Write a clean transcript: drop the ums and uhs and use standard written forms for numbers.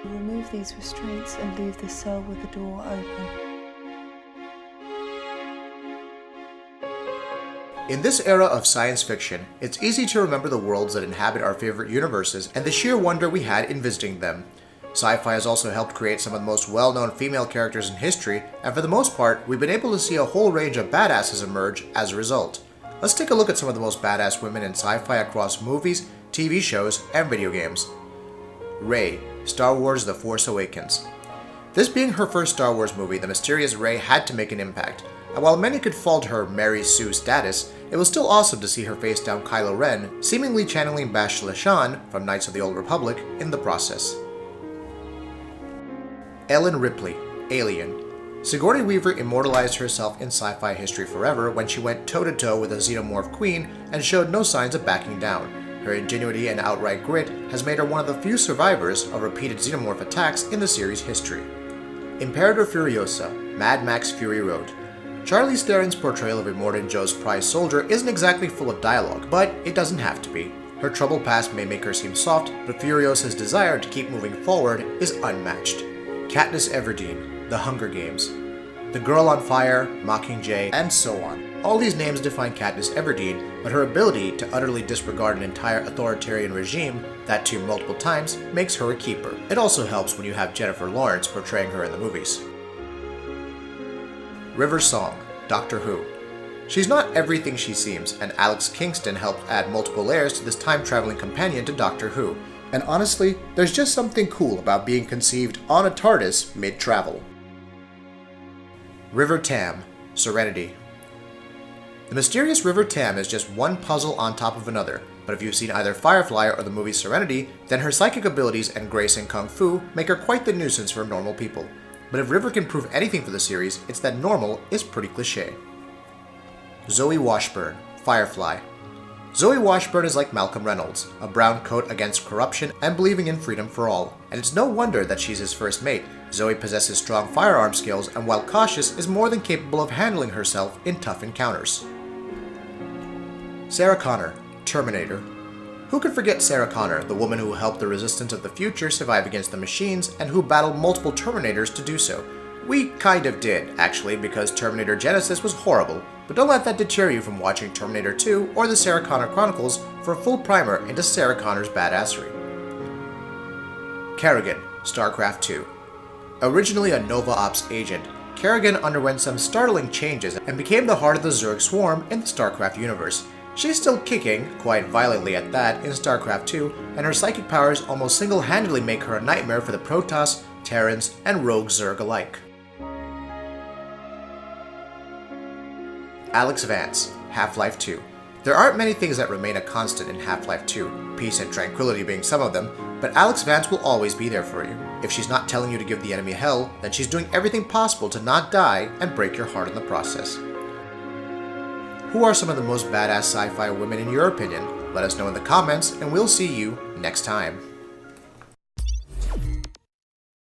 Remove these restraints and leave the cell with the door open. In this era of science fiction, it's easy to remember the worlds that inhabit our favorite universes and the sheer wonder we had in visiting them. Sci-Fi has also helped create some of the most well-known female characters in history, and for the most part, we've been able to see a whole range of badasses emerge as a result. Let's take a look at some of the most badass women in sci-fi across movies, TV shows, and video games. Rey, Star Wars: The Force Awakens. This being her first Star Wars movie, the mysterious Rey had to make an impact, and while many could fault her Mary Sue status, it was still awesome to see her face down Kylo Ren, seemingly channeling Bastila Shan from Knights of the Old Republic in the process. Ellen Ripley, Alien. Sigourney Weaver immortalized herself in sci-fi history forever when she went toe-to-toe with a xenomorph queen and showed no signs of backing down. Her ingenuity and outright grit has made her one of the few survivors of repeated xenomorph attacks in the series' history. Imperator Furiosa, Mad Max Fury Road. Charlize Theron's portrayal of Immortan Joe's prize soldier isn't exactly full of dialogue, but it doesn't have to be. Her troubled past may make her seem soft, but Furiosa's desire to keep moving forward is unmatched. Katniss Everdeen, The Hunger Games. The Girl on Fire, Mockingjay, and so on. All these names define Katniss Everdeen, but her ability to utterly disregard an entire authoritarian regime, that too multiple times, makes her a keeper. It also helps when you have Jennifer Lawrence portraying her in the movies. River Song, Doctor Who. She's not everything she seems, and Alex Kingston helped add multiple layers to this time-traveling companion to Doctor Who. And honestly, there's just something cool about being conceived on a TARDIS mid-travel. River Tam, Serenity. The mysterious River Tam is just one puzzle on top of another, but if you've seen either Firefly or the movie Serenity, then her psychic abilities and grace in Kung Fu make her quite the nuisance for normal people. But if River can prove anything for the series, it's that normal is pretty cliché. Zoe Washburne, Firefly. Zoe Washburne is like Malcolm Reynolds, a brown coat against corruption and believing in freedom for all. And it's no wonder that she's his first mate. Zoe possesses strong firearm skills and while cautious is more than capable of handling herself in tough encounters. Sarah Connor, Terminator. Who could forget Sarah Connor, the woman who helped the resistance of the future survive against the machines and who battled multiple Terminators to do so? We kind of did, actually, because Terminator Genisys was horrible, but don't let that deter you from watching Terminator 2 or the Sarah Connor Chronicles for a full primer into Sarah Connor's badassery. Kerrigan, Starcraft 2. Originally a Nova Ops agent, Kerrigan underwent some startling changes and became the heart of the Zerg swarm in the Starcraft universe. She's still kicking, quite violently at that, in StarCraft 2, and her psychic powers almost single-handedly make her a nightmare for the Protoss, Terrans, and rogue Zerg alike. Alyx Vance, Half-Life 2. There aren't many things that remain a constant in Half-Life 2, peace and tranquility being some of them, but Alyx Vance will always be there for you. If she's not telling you to give the enemy hell, then she's doing everything possible to not die and break your heart in the process. Who are some of the most badass sci-fi women in your opinion? Let us know in the comments, and we'll see you next time.